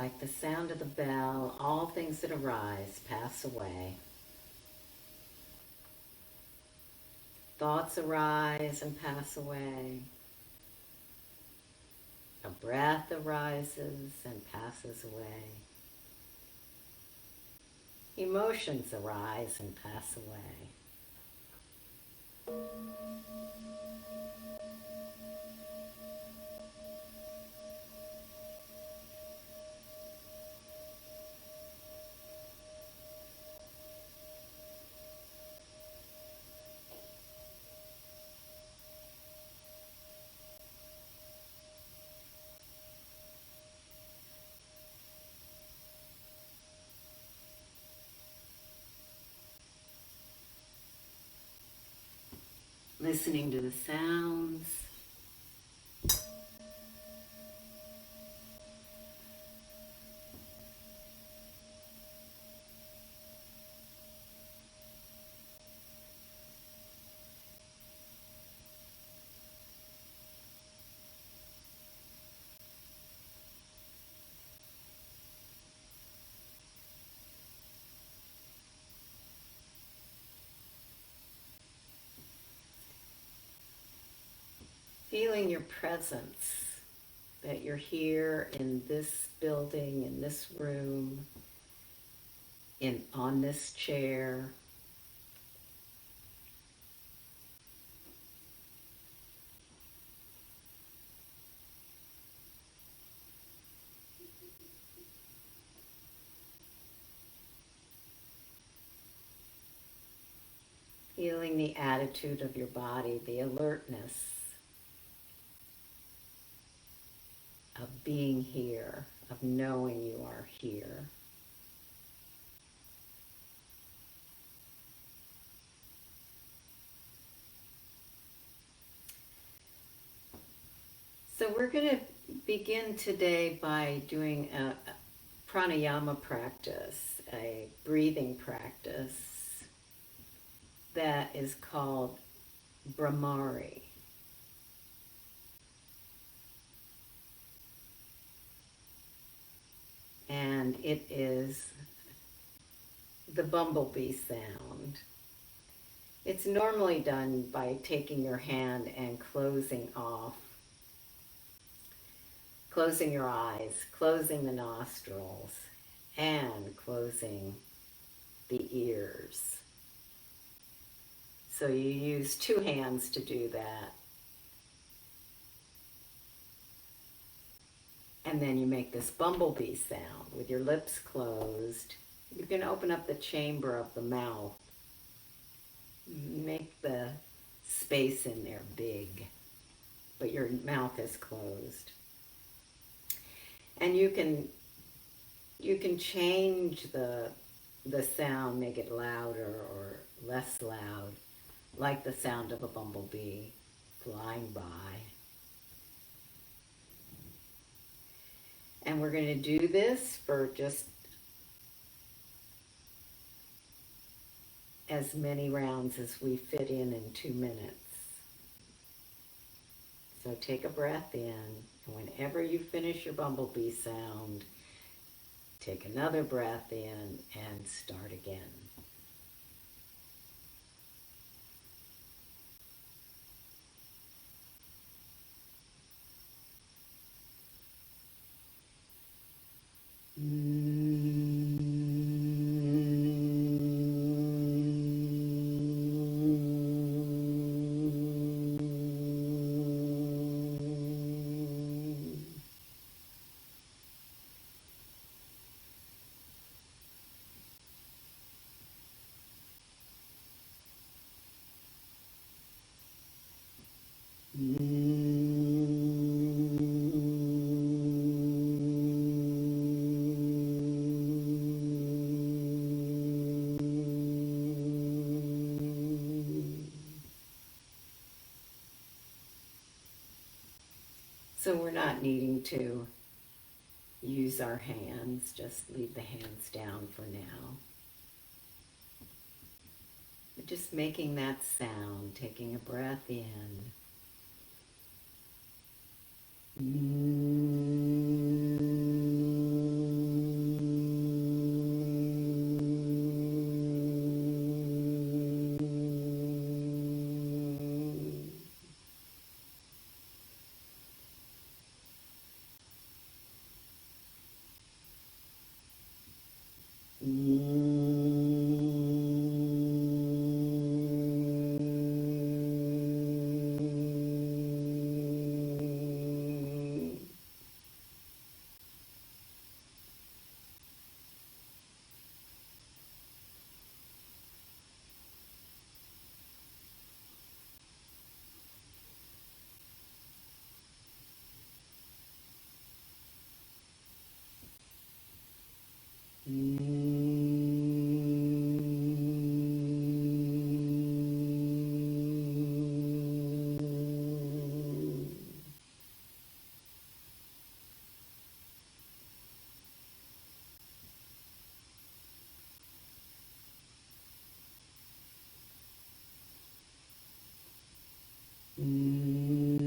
like the sound of the bell, all things that arise pass away. Thoughts arise and pass away. A breath arises and passes away. Emotions arise and pass away. Listening to the sounds. Feeling your presence, that you're here in this building, in this room, on this chair. Feeling the attitude of your body, the alertness of being here, of knowing you are here. So we're going to begin today by doing a pranayama practice, a breathing practice that is called Brahmari. And it is the bumblebee sound. It's normally done by taking your hand and closing your eyes, closing the nostrils, and closing the ears. So you use 2 hands to do that. And then you make this bumblebee sound with your lips closed. You can open up the chamber of the mouth. Make the space in there big, but your mouth is closed. And you can change the sound, make it louder or less loud, like the sound of a bumblebee flying by. And we're going to do this for just as many rounds as we fit in 2 minutes. So take a breath in, and whenever you finish your bumblebee sound, take another breath in and start again. So we're not needing to use our hands, just leave the hands down for now. We're just making that sound, taking a breath in. And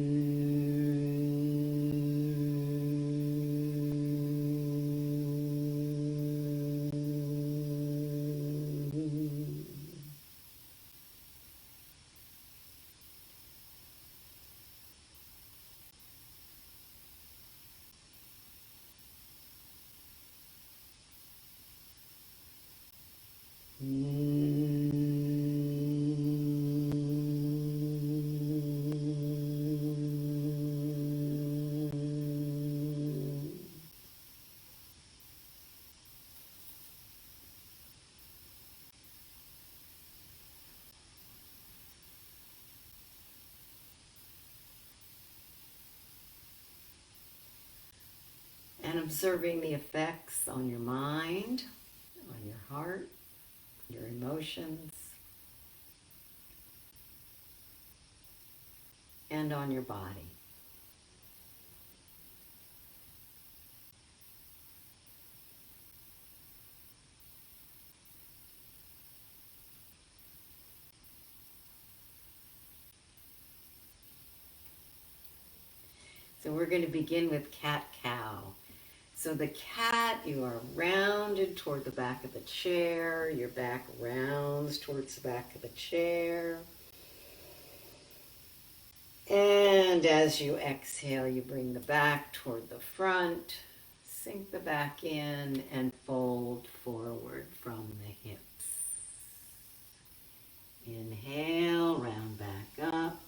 observing the effects on your mind, on your heart, your emotions, and on your body. So we're going to begin with cat-cow. So the cat, you are rounded toward the back of the chair. Your back rounds towards the back of the chair. And as you exhale, you bring the back toward the front. Sink the back in and fold forward from the hips. Inhale, round back up.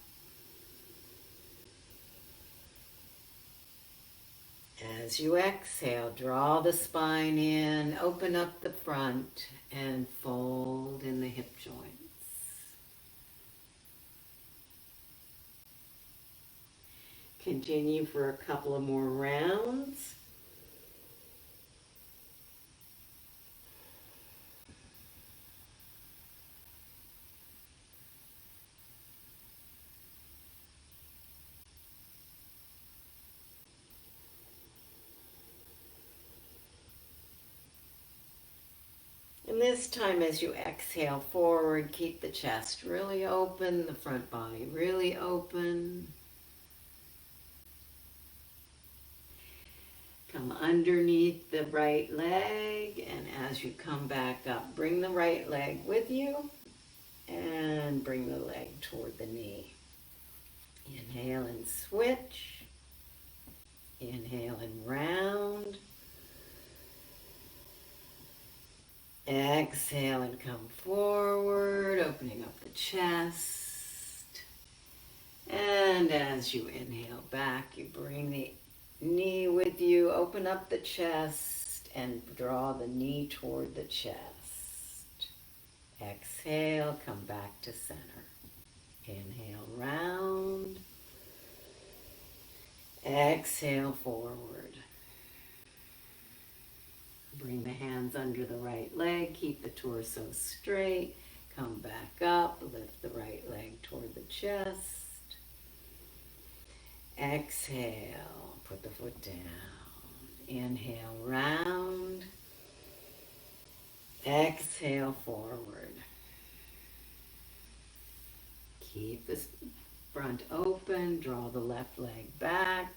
As you exhale, draw the spine in, open up the front, and fold in the hip joints. Continue for a couple of more rounds. And this time as you exhale forward, keep the chest really open, the front body really open. Come underneath the right leg, and as you come back up, bring the right leg with you and bring the leg toward the knee. Inhale and switch. Inhale and round. Exhale and come forward, opening up the chest. And as you inhale back, you bring the knee with you, open up the chest, and draw the knee toward the chest. Exhale, come back to center. Inhale, round. Exhale, forward. Bring the hands under the right leg, keep the torso straight, come back up, lift the right leg toward the chest. Exhale, put the foot down. Inhale, round. Exhale, forward. Keep the front open, draw the left leg back.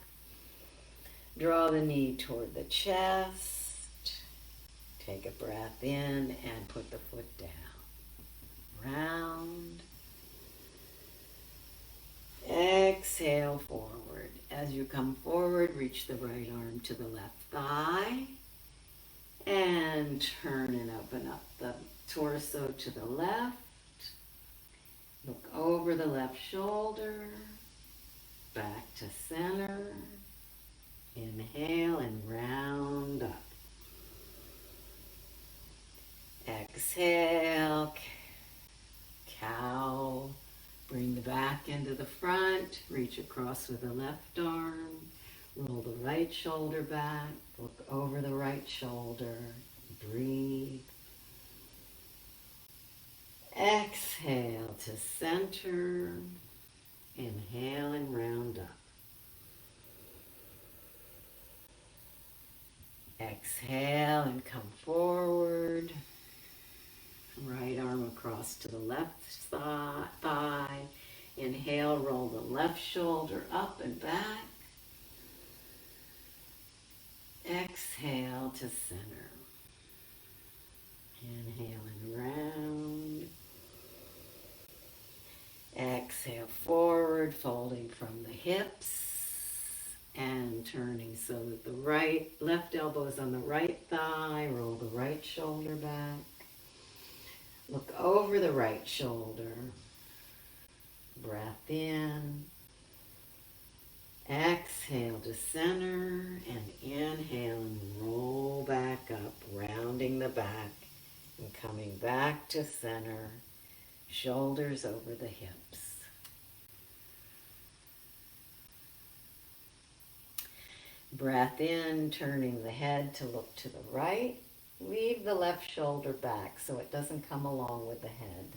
Draw the knee toward the chest. Take a breath in and put the foot down. Round. Exhale, forward. As you come forward, reach the right arm to the left thigh. And turn and open up the torso to the left. Look over the left shoulder. Back to center. Inhale and round up. Exhale, cow. Bring the back into the front. Reach across with the left arm. Roll the right shoulder back. Look over the right shoulder. Breathe. Exhale to center. Inhale and round up. Exhale and come forward. Right arm across to the left thigh. Inhale, roll the left shoulder up and back. Exhale to center. Inhale and round. Exhale forward, folding from the hips and turning so that the left elbow is on the right thigh. Roll the right shoulder back. Look over the right shoulder. Breath in. Exhale to center and inhale and roll back up, rounding the back and coming back to center. Shoulders over the hips. Breath in, turning the head to look to the right. Leave the left shoulder back so it doesn't come along with the head.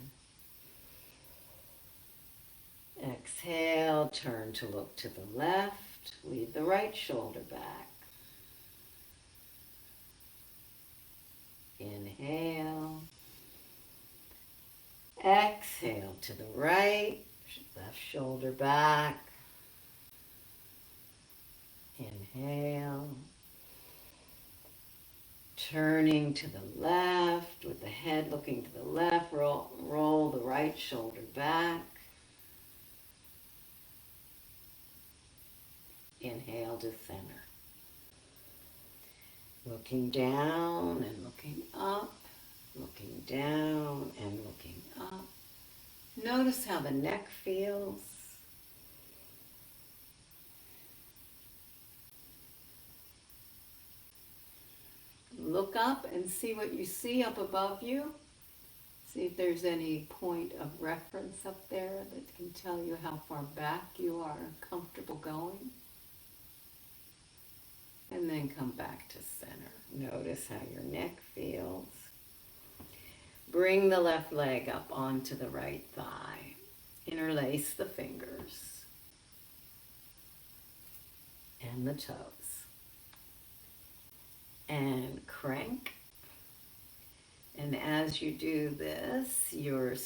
Exhale, turn to look to the left. Leave the right shoulder back. Inhale. Exhale to the right, left shoulder back. Inhale. Turning to the left with the head looking to the left, roll the right shoulder back. Inhale to center. Looking down and looking up. Looking down and looking up. Notice how the neck feels. Look up and see what you see up above you. See if there's any point of reference up there that can tell you how far back you are comfortable going. And then come back to center. Notice how your neck feels. Bring the left leg up onto the right thigh. Interlace the fingers and the toes. And crank. And as you do this, you're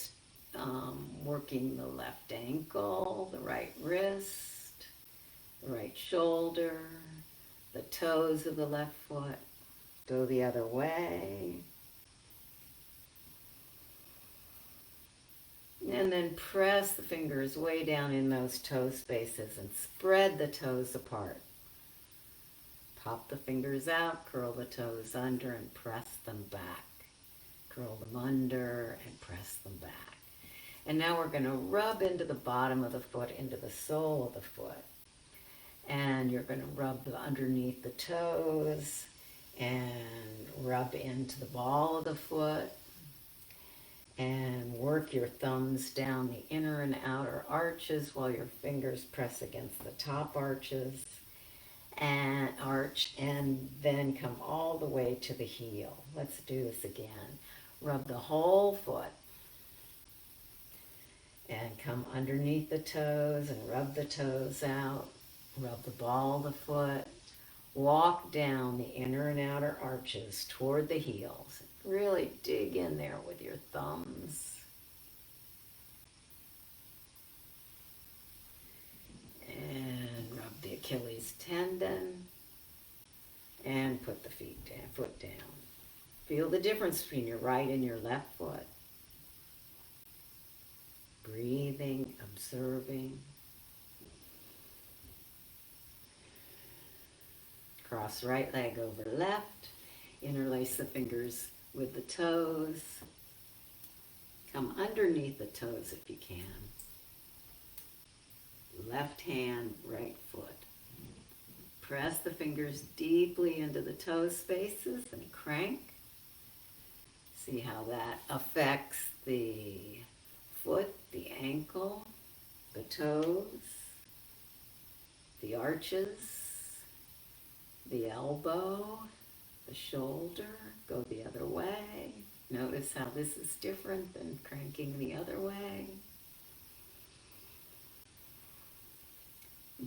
working the left ankle, the right wrist, the right shoulder, the toes of the left foot. Go the other way. And then press the fingers way down in those toe spaces and spread the toes apart. Pop the fingers out, curl the toes under and press them back. Curl them under and press them back. And now we're going to rub into the bottom of the foot, into the sole of the foot. And you're going to rub underneath the toes and rub into the ball of the foot. And work your thumbs down the inner and outer arches while your fingers press against the top arches and arch, and then come all the way to the heel. Let's do this again. Rub the whole foot and come underneath the toes and rub the toes out. Rub the ball of the foot. Walk down the inner and outer arches toward the heels. Really dig in there with your thumbs. And rub the Achilles tendon. And put the foot down. Feel the difference between your right and your left foot. Breathing, observing. Cross right leg over left. Interlace the fingers with the toes. Come underneath the toes if you can. Left hand, right foot. Press the fingers deeply into the toe spaces and crank. See how that affects the foot, the ankle, the toes, the arches, the elbow, the shoulder. Go the other way. Notice how this is different than cranking the other way.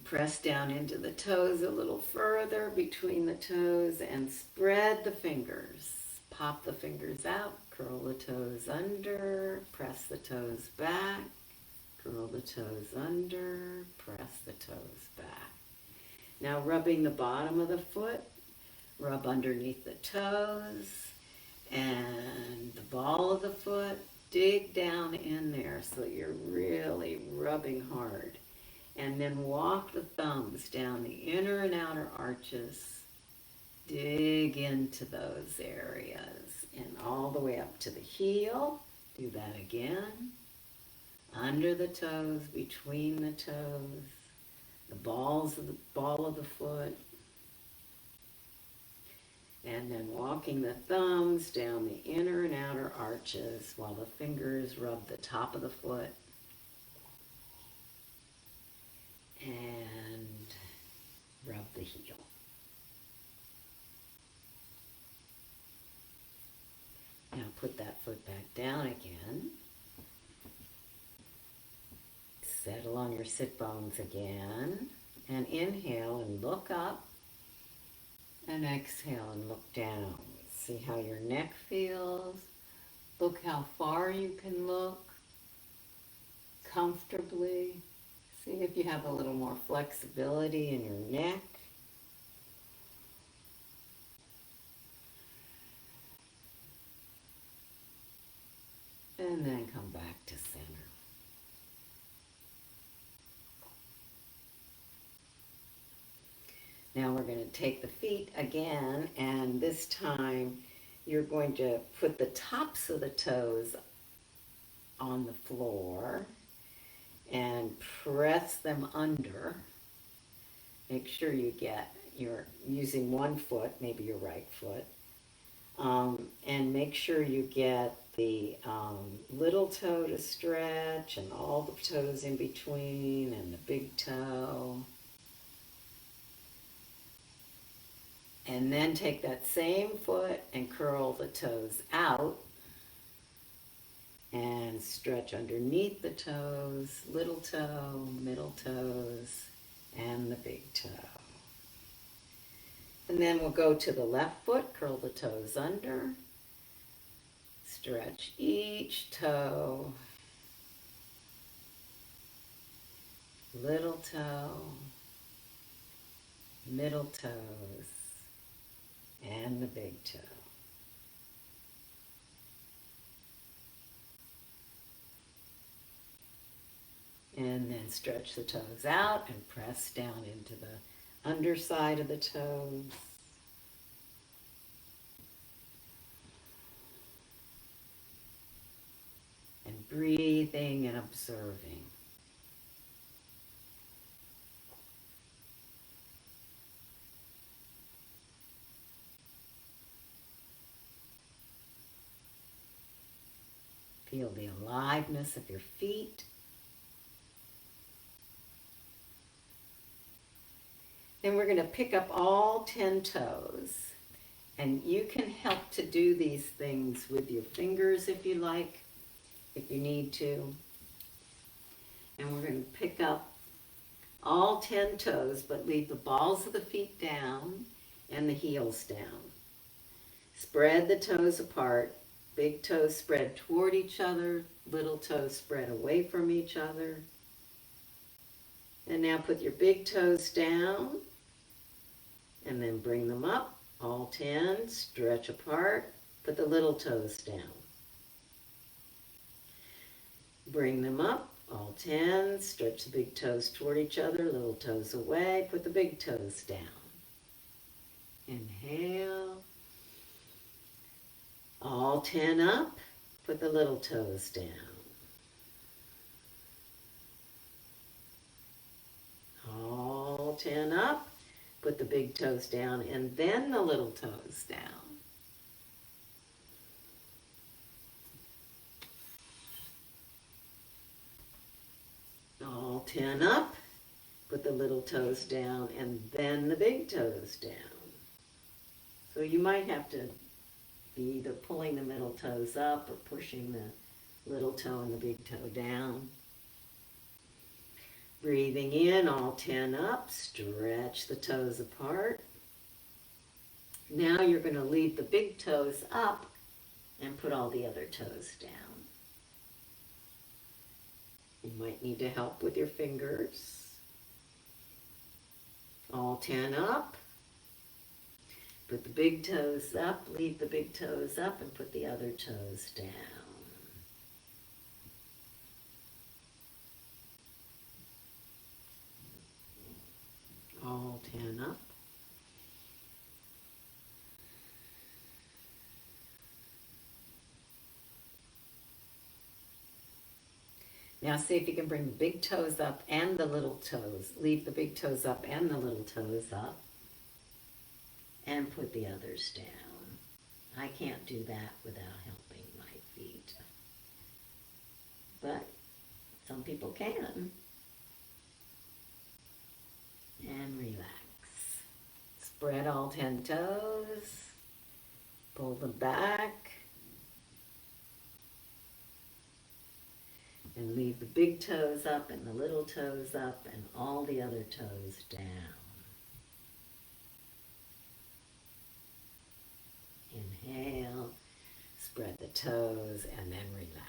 Press down into the toes a little further between the toes and spread the fingers. Pop the fingers out, curl the toes under, press the toes back, Curl the toes under, press the toes back. Now rubbing the bottom of the foot, rub underneath the toes and the ball of the foot. Dig down in there so that you're really rubbing hard. And then walk the thumbs down the inner and outer arches. Dig into those areas and all the way up to the heel. Do that again. Under the toes, between the toes, the ball of the foot. And then walking the thumbs down the inner and outer arches while the fingers rub the top of the foot. And rub the heel. Now put that foot back down again. Settle on your sit bones again. And inhale and look up. And exhale and look down. See how your neck feels. Look how far you can look comfortably. See if you have a little more flexibility in your neck. And then come back to center. Now we're going to take the feet again, and this time you're going to put the tops of the toes on the floor and press them under. Make sure you're using one foot, maybe your right foot, and make sure you get the little toe to stretch and all the toes in between and the big toe. And then take that same foot and curl the toes out and stretch underneath the toes, little toe, middle toes, and the big toe. And then we'll go to the left foot, curl the toes under, stretch each toe, little toe, middle toes, and the big toe. And then stretch the toes out and press down into the underside of the toes. And breathing and observing. Feel the aliveness of your feet. Then we're going to pick up all 10 toes. And you can help to do these things with your fingers if you like, if you need to. And we're going to pick up all 10 toes, but leave the balls of the feet down and the heels down. Spread the toes apart. Big toes spread toward each other, little toes spread away from each other. And now put your big toes down and then bring them up, all 10, stretch apart, put the little toes down. Bring them up, all 10, stretch the big toes toward each other, little toes away, put the big toes down. Inhale. All 10 up, put the little toes down. All 10 up, put the big toes down, and then the little toes down. All 10 up, put the little toes down, and then the big toes down. So you might have to be either pulling the middle toes up or pushing the little toe and the big toe down. Breathing in, all 10 up, stretch the toes apart. Now you're going to leave the big toes up and put all the other toes down. You might need to help with your fingers. All 10 up. Put the big toes up, leave the big toes up, and put the other toes down. All 10 up. Now see if you can bring the big toes up and the little toes. Leave the big toes up and the little toes up. And put the others down. I can't do that without helping my feet. But some people can. And relax. Spread all 10 toes. Pull them back. And leave the big toes up and the little toes up and all the other toes down. Inhale, spread the toes, and then relax.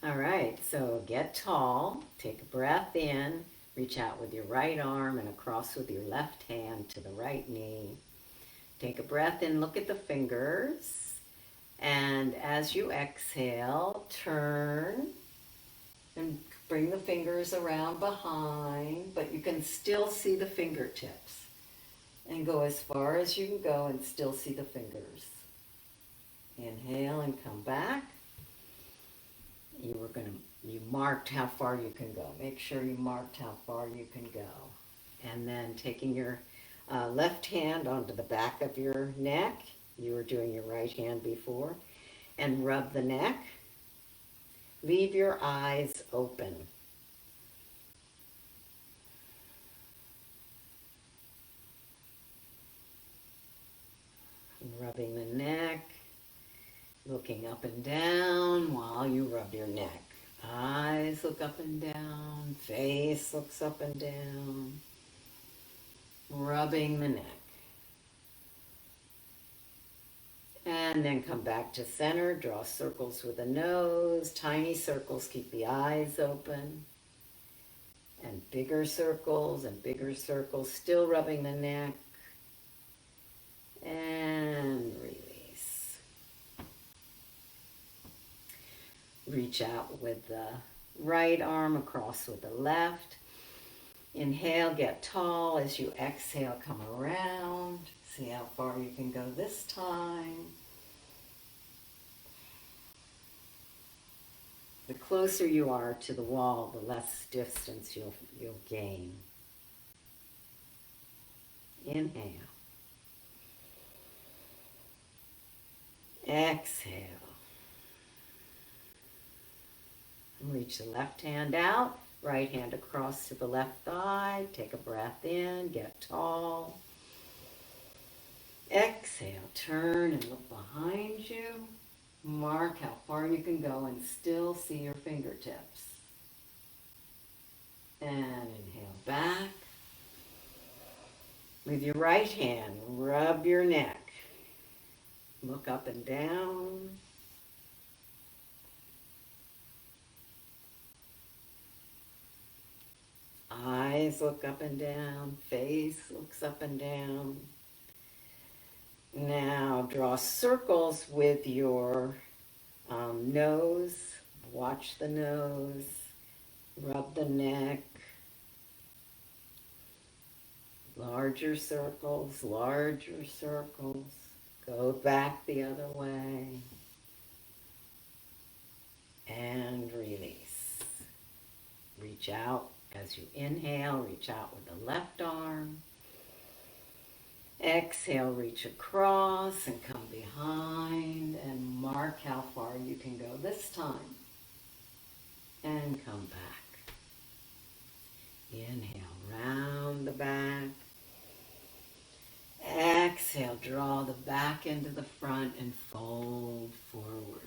All right, so get tall, take a breath in, reach out with your right arm and across with your left hand to the right knee. Take a breath in, look at the fingers, and as you exhale, turn and bring the fingers around behind, but you can still see the fingertips. And go as far as you can go and still see the fingers. Inhale and come back. You marked how far you can go. Make sure you marked how far you can go. And then taking your left hand onto the back of your neck. You were doing your right hand before. And rub the neck. Leave your eyes open. Rubbing the neck. Looking up and down while you rub your neck. Eyes look up and down. Face looks up and down. Rubbing the neck. And then come back to center. Draw circles with the nose. Tiny circles. Keep the eyes open. And bigger circles and bigger circles. Still rubbing the neck. And release. Reach out with the right arm across with the left. Inhale, get tall. As you exhale, come around. See how far you can go this time. The closer you are to the wall, the less distance you'll gain. Inhale. Exhale. Reach the left hand out, right hand across to the left thigh. Take a breath in, get tall. Exhale, turn and look behind you. Mark how far you can go and still see your fingertips. And inhale back. With your right hand, rub your neck. Look up and down. Eyes look up and down. Face looks up and down. Now draw circles with your nose. Watch the nose. Rub the neck. Larger circles, larger circles. Go back the other way. And release. Reach out. As you inhale, reach out with the left arm. Exhale, reach across and come behind and mark how far you can go this time. And come back. Inhale, round the back. Exhale, draw the back into the front and fold forward.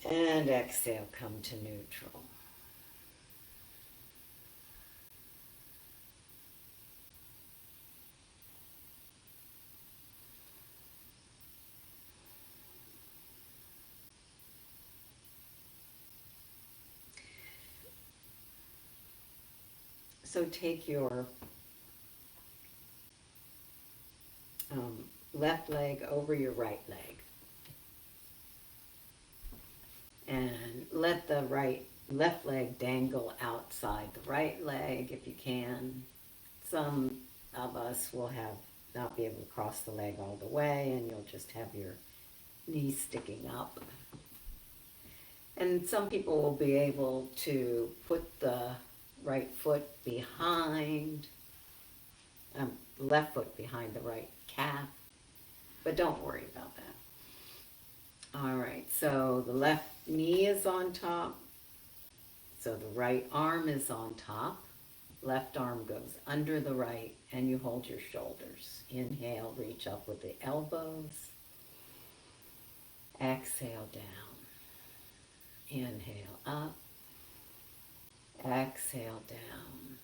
And exhale, come to neutral. So take your left leg over your right leg and let the left leg dangle outside the right leg if you can. Some of us will not be able to cross the leg all the way, and you'll just have your knee sticking up. And some people will be able to put the right foot behind, left foot behind the right calf, but don't worry about that. All right, so the left knee is on top, so the right arm is on top, left arm goes under the right, and you hold your shoulders. Inhale, reach up with the elbows. Exhale, down. Inhale, up. Exhale, down.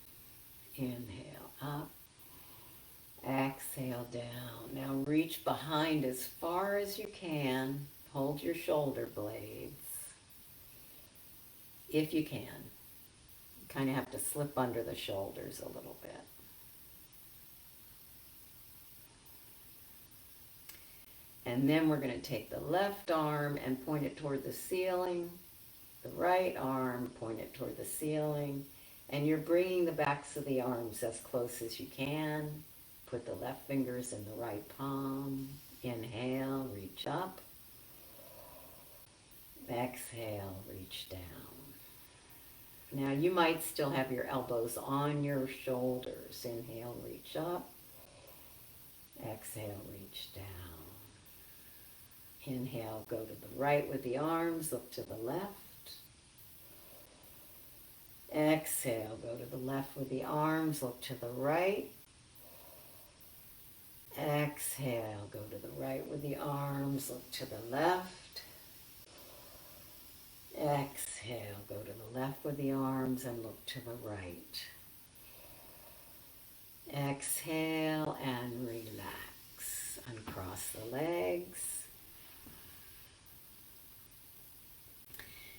Inhale, up. Exhale, down. Now reach behind as far as you can. Hold your shoulder blades. If you can. You kind of have to slip under the shoulders a little bit. And then we're going to take the left arm and point it toward the ceiling. The right arm, point it toward the ceiling. And you're bringing the backs of the arms as close as you can. Put the left fingers in the right palm. Inhale, reach up. Exhale, reach down. Now you might still have your elbows on your shoulders. Inhale, reach up. Exhale, reach down. Inhale, go to the right with the arms, look to the left. Exhale, go to the left with the arms, look to the right. Exhale, go to the right with the arms, look to the left. Exhale, go to the left with the arms and look to the right. Exhale and relax. Uncross the legs.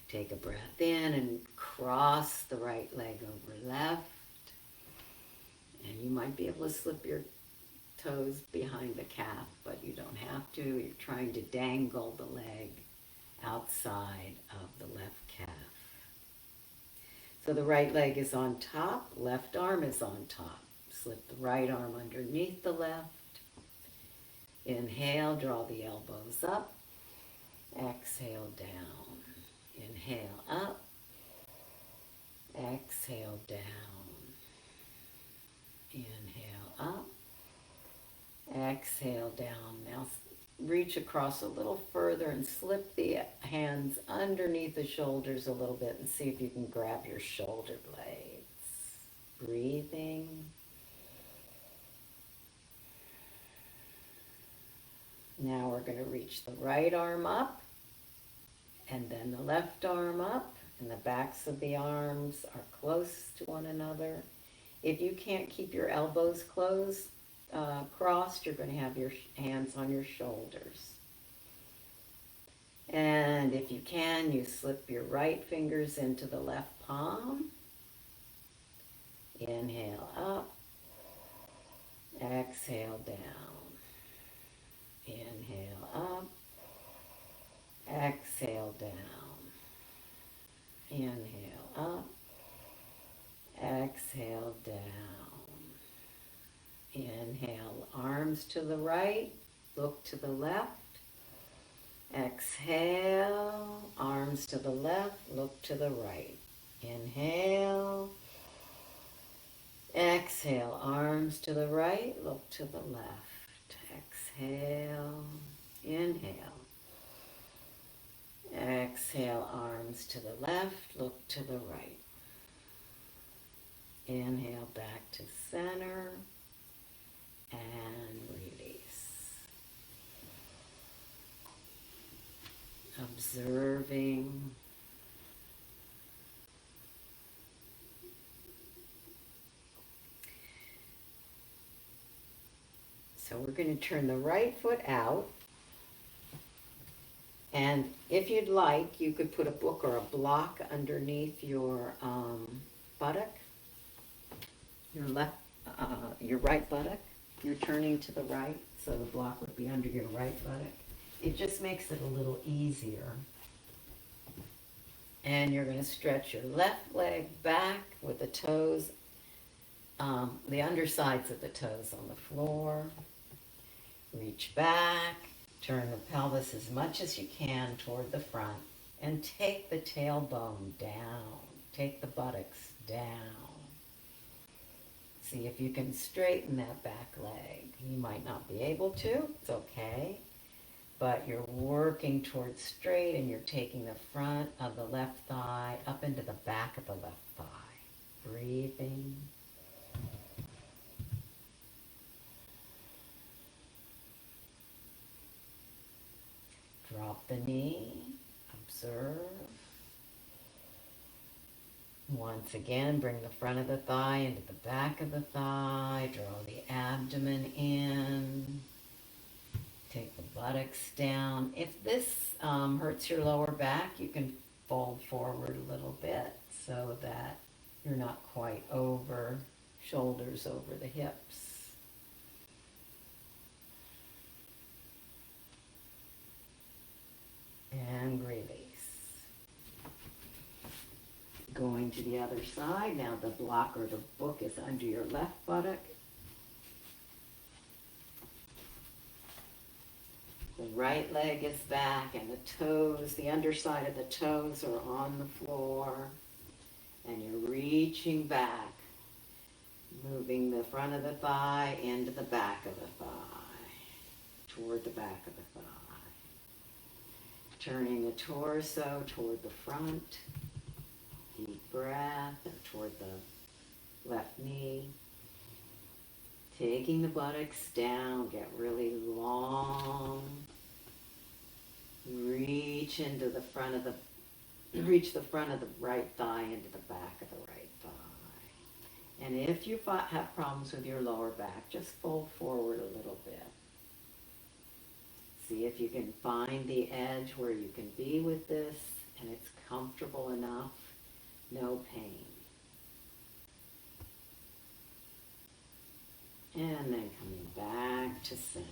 Take a breath in and cross the right leg over left. And you might be able to slip your toes behind the calf, but you don't have to. You're trying to dangle the leg outside of the left calf. So the right leg is on top, left arm is on top. Slip the right arm underneath the left. Inhale, draw the elbows up. Exhale, down. Inhale, up. Exhale, down. Inhale, up. Exhale, down. Now reach across a little further and slip the hands underneath the shoulders a little bit and see if you can grab your shoulder blades. Breathing. Now we're going to reach the right arm up and then the left arm up, and the backs of the arms are close to one another. If you can't keep your elbows crossed, you're going to have your hands on your shoulders. And if you can, you slip your right fingers into the left palm. Inhale up. Exhale down. Inhale up. Exhale down. Inhale up. Exhale down. Inhale, arms to the right, look to the left. Exhale, arms to the left, look to the right. Inhale. Exhale, arms to the right, look to the left. Exhale, inhale. Exhale, arms to the left, look to the right. Inhale, back to center, and release. observing. So we're going to turn the right foot out. And if you'd like, you could put a book or a block underneath your buttock, your right buttock. You're turning to the right, so the block would be under your right buttock. It just makes it a little easier. And you're going to stretch your left leg back with the toes, the undersides of the toes on the floor. Reach back, turn the pelvis as much as you can toward the front, and take the tailbone down. Take the buttocks down. See if you can straighten that back leg. You might not be able to, it's okay. But you're working towards straight and you're taking the front of the left thigh up into the back of the left thigh. Breathing. Drop the knee. Observe. Once again, bring the front of the thigh into the back of the thigh. Draw the abdomen in. Take the buttocks down. If this hurts your lower back, you can fold forward a little bit so that you're not quite over, shoulders over the hips. And release. Going to the other side. Now the block or the book is under your left buttock. The right leg is back and the toes, the underside of the toes are on the floor. And you're reaching back, moving the front of the thigh into the back of the thigh, toward the back of the thigh. Turning the torso toward the front. Deep breath toward the left knee. Taking the buttocks down, get really long. Reach into the front of the, reach the front of the right thigh into the back of the right thigh. And if you have problems with your lower back, just fold forward a little bit. See if you can find the edge where you can be with this and it's comfortable enough, no pain. And then coming back to center.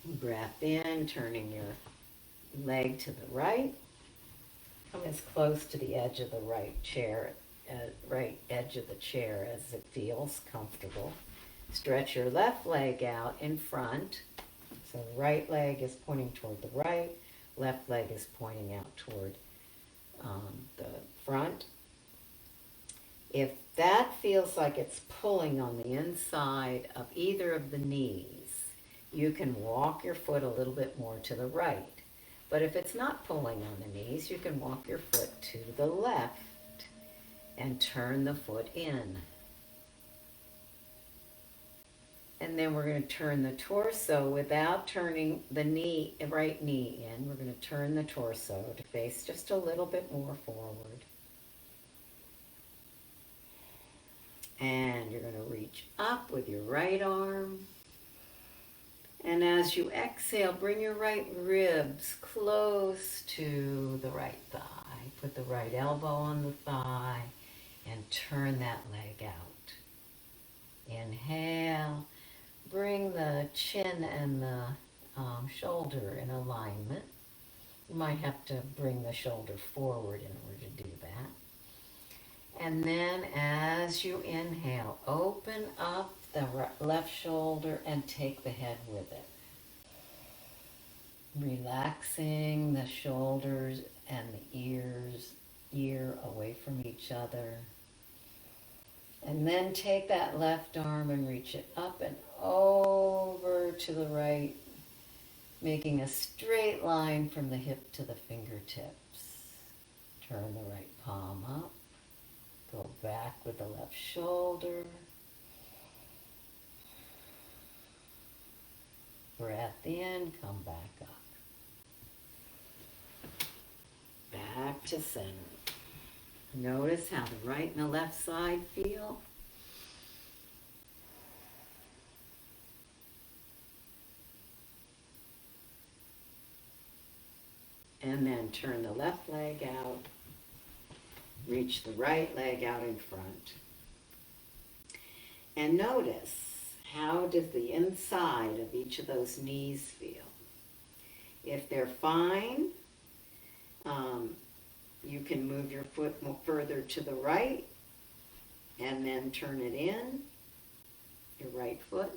Breath in, turning your leg to the right. Come as close to the edge of the right chair, right edge of the chair as it feels comfortable. Stretch your left leg out in front. So the right leg is pointing toward the right. Left leg is pointing out toward the front. If that feels like it's pulling on the inside of either of the knees, you can walk your foot a little bit more to the right. But if it's not pulling on the knees, you can walk your foot to the left and turn the foot in. And then we're going to turn the torso without turning the knee, right knee in. We're going to turn the torso to face just a little bit more forward. And you're going to reach up with your right arm. And as you exhale, bring your right ribs close to the right thigh. Put the right elbow on the thigh and turn that leg out. Inhale. Bring the chin and the shoulder in alignment. You might have to bring the shoulder forward in order to do that. And then as you inhale, open up the left shoulder and take the head with it. Relaxing the shoulders and the ear away from each other. And then take that left arm and reach it up and over to the right, making a straight line from the hip to the fingertips. Turn the right palm up, go back with the left shoulder. Breath in, come back up. Back to center. Notice how the right and the left side feel. And then turn the left leg out. Reach the right leg out in front. And notice, how does the inside of each of those knees feel? If they're fine, you can move your foot further to the right and then turn it in, your right foot.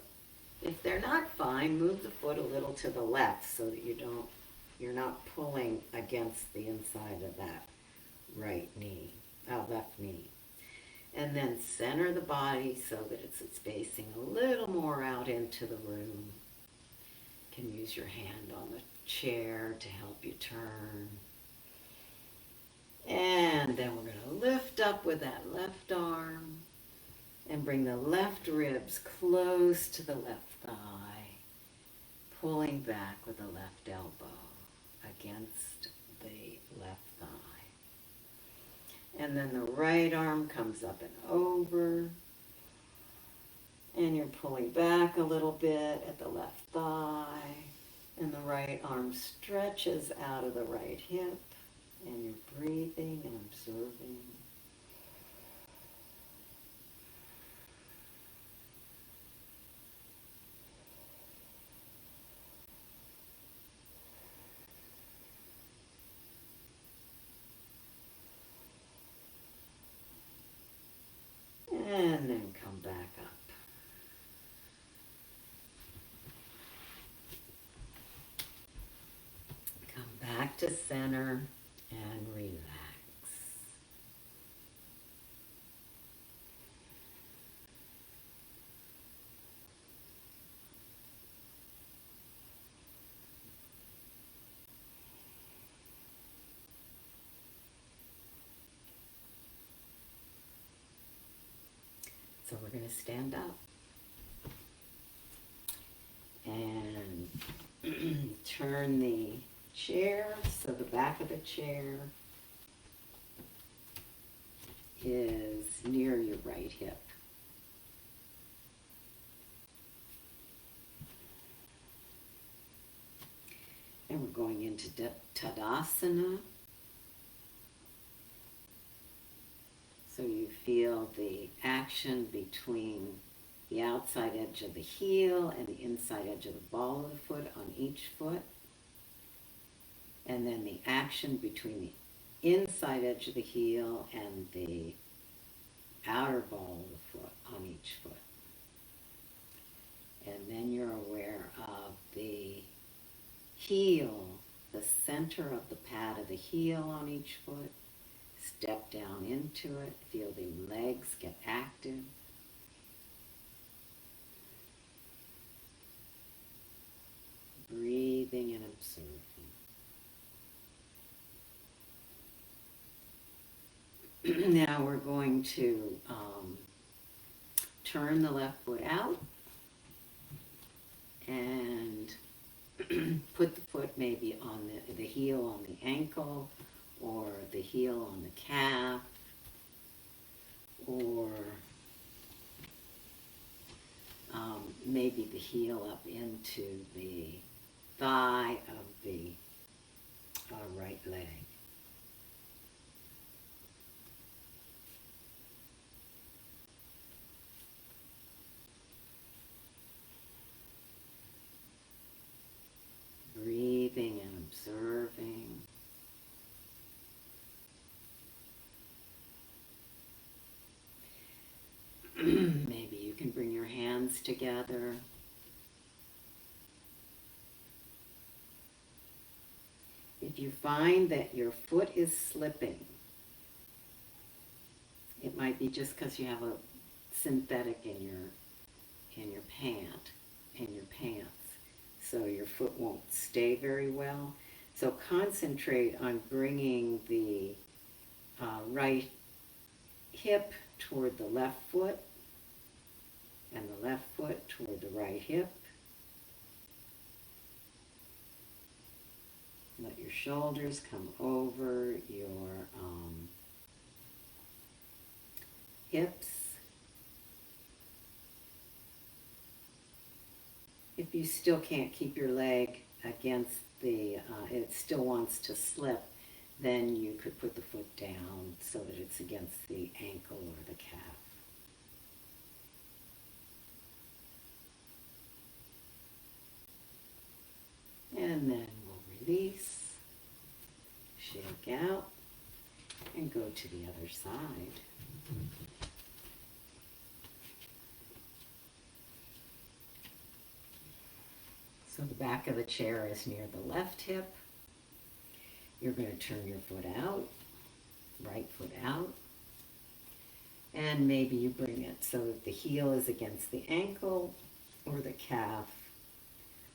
If they're not fine, move the foot a little to the left so that you're not pulling against the inside of that left knee. And then center the body so that it's facing a little more out into the room. You can use your hand on the chair to help you turn. And then we're going to lift up with that left arm and bring the left ribs close to the left thigh, pulling back with the left elbow against the left thigh. And then the right arm comes up and over, and you're pulling back a little bit at the left thigh, and the right arm stretches out of the right hip. And you're breathing and observing. And then come back up. Come back to center. And relax. So we're going to stand up and turn the chair, so the back of the chair is near your right hip. And we're going into Tadasana. So you feel the action between the outside edge of the heel and the inside edge of the ball of the foot on each foot. And then the action between the inside edge of the heel and the outer ball of the foot on each foot. And then you're aware of the heel, the center of the pad of the heel on each foot. Step down into it, feel the legs get active. Breathing and observing. Now we're going to turn the left foot out and put the foot maybe on the heel on the ankle, or the heel on the calf, or maybe the heel up into the thigh of the right leg. Breathing and observing. Maybe you can bring your hands together. If you find that your foot is slipping, it might be just because you have a synthetic in your pants, so your foot won't stay very well. So concentrate on bringing the right hip toward the left foot and the left foot toward the right hip. Let your shoulders come over your hips. If you still can't keep your leg against the, it still wants to slip, then you could put the foot down so that it's against the ankle or the calf. And then we'll release, shake out, and go to the other side. So the back of the chair is near the left hip. You're going to turn your foot out, right foot out. And maybe you bring it so that the heel is against the ankle or the calf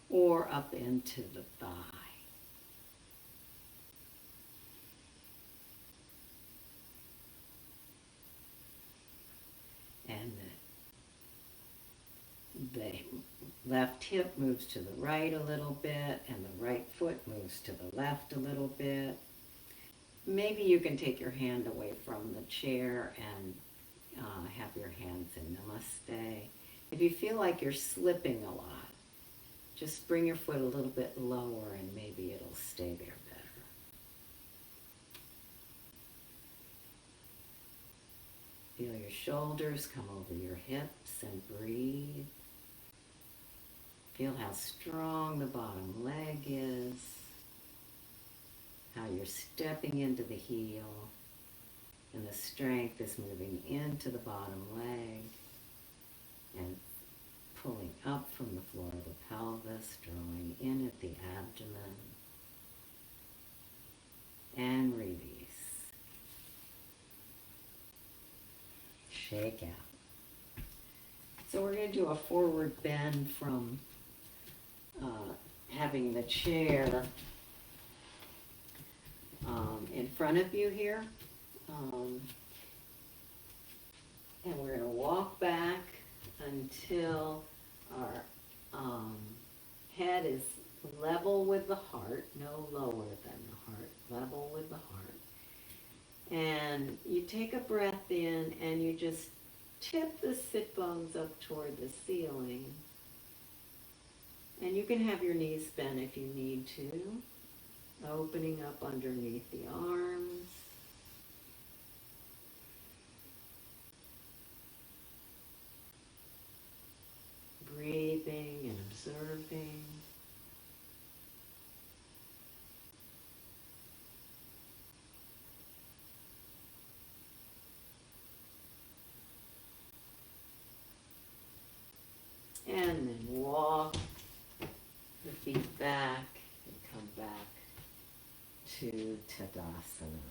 or up into the thigh. And the left hip moves to the right a little bit, and the right foot moves to the left a little bit. Maybe you can take your hand away from the chair and have your hands in Namaste. If you feel like you're slipping a lot, just bring your foot a little bit lower and maybe it'll stay there better. Feel your shoulders come over your hips and breathe. Feel how strong the bottom leg is, how you're stepping into the heel, and the strength is moving into the bottom leg and pulling up from the floor of the pelvis, drawing in at the abdomen, and release. Shake out. So we're going to do a forward bend from having the chair in front of you here. And we're going to walk back until our head is level with the heart, no lower than the heart, level with the heart. And you take a breath in and you just tip the sit bones up toward the ceiling. And you can have your knees bent if you need to, opening up underneath the arms. Breathing and observing. And then walk the feet back and come back to Tadasana.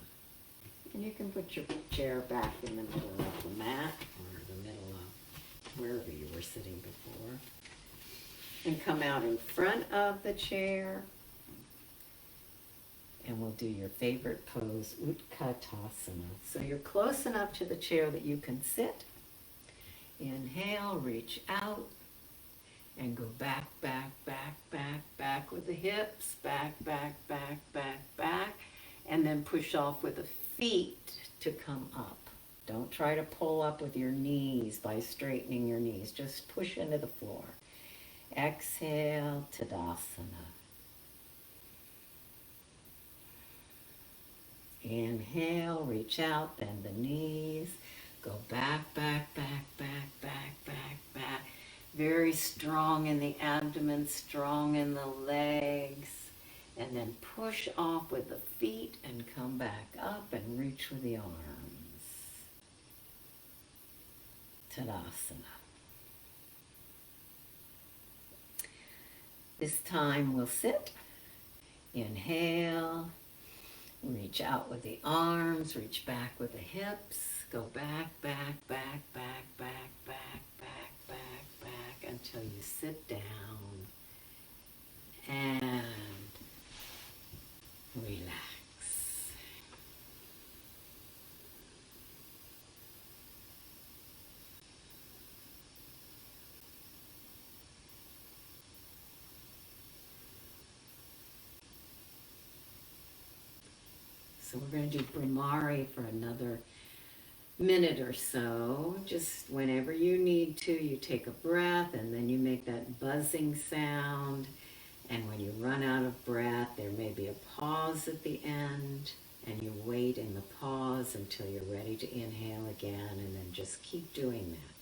And you can put your chair back in the middle of the mat or the middle of wherever you were sitting before. And come out in front of the chair. And we'll do your favorite pose, Utkatasana. So you're close enough to the chair that you can sit. Inhale, reach out. And go back, back, back, back, back with the hips, back, back, back, back, back. And then push off with the feet to come up. Don't try to pull up with your knees by straightening your knees. Just push into the floor. Exhale, Tadasana. Inhale, reach out, bend the knees. Go back, back, back, back, back, back, back. Very strong in the abdomen, strong in the legs. And then push off with the feet and come back up and reach with the arms. Tadasana. This time we'll sit. Inhale. Reach out with the arms. Reach back with the hips. Go back, back, back, back, back, back, back, back, back until you sit down. And relax. So we're going to do Brahmari for another minute or so. Just whenever you need to, you take a breath and then you make that buzzing sound. And when you run out of breath, there may be a pause at the end, and you wait in the pause until you're ready to inhale again, and then just keep doing that.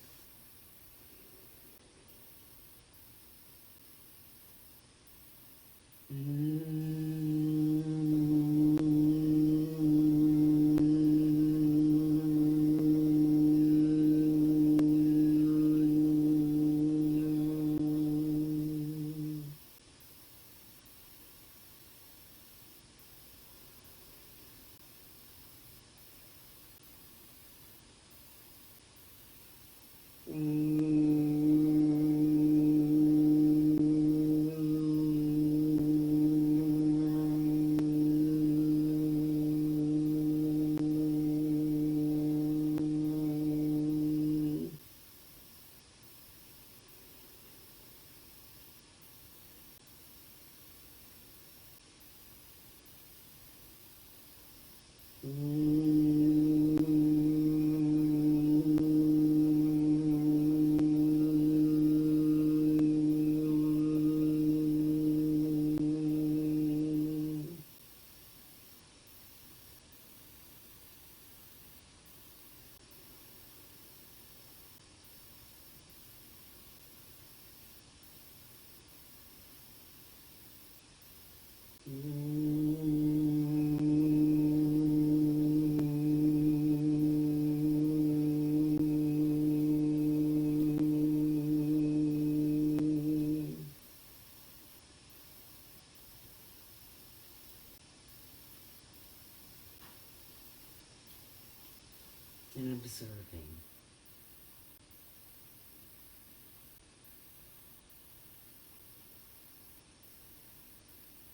And observing.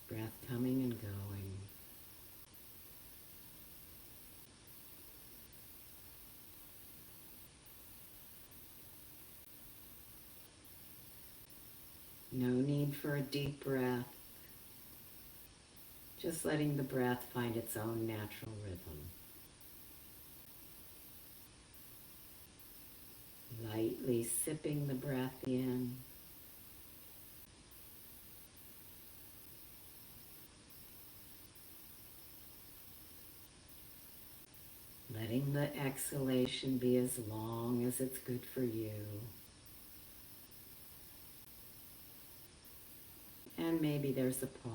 Breath coming and going. No need for a deep breath. Just letting the breath find its own natural rhythm. Lightly sipping the breath in. Letting the exhalation be as long as it's good for you. And maybe there's a pause.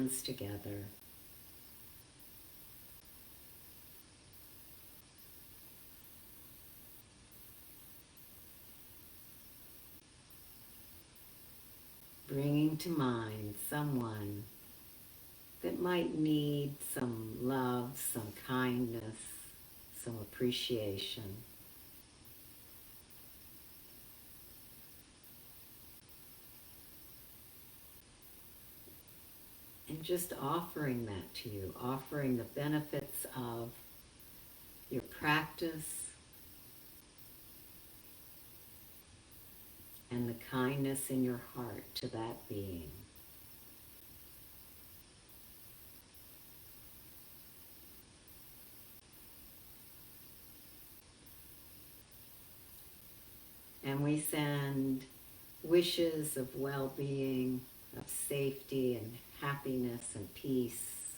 hands together. Bringing to mind someone that might need some love, some kindness, some appreciation. And just offering that to you, offering the benefits of your practice and the kindness in your heart to that being. And we send wishes of well-being, of safety and happiness and peace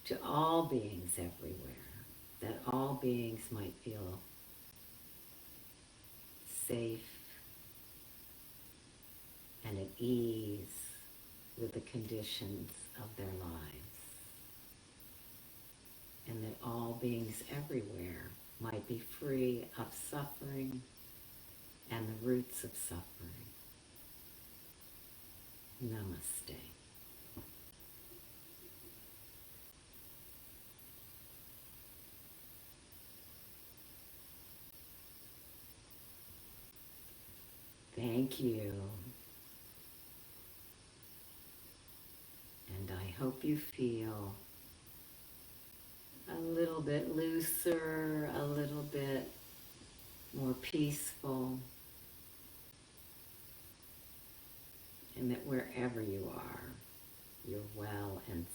to all beings everywhere, that all beings might feel safe and at ease with the conditions of their lives, and that all beings everywhere might be free of suffering and the roots of suffering. Namaste. Thank you. And I hope you feel a little bit looser, a little bit more peaceful, and that wherever you are, you're well and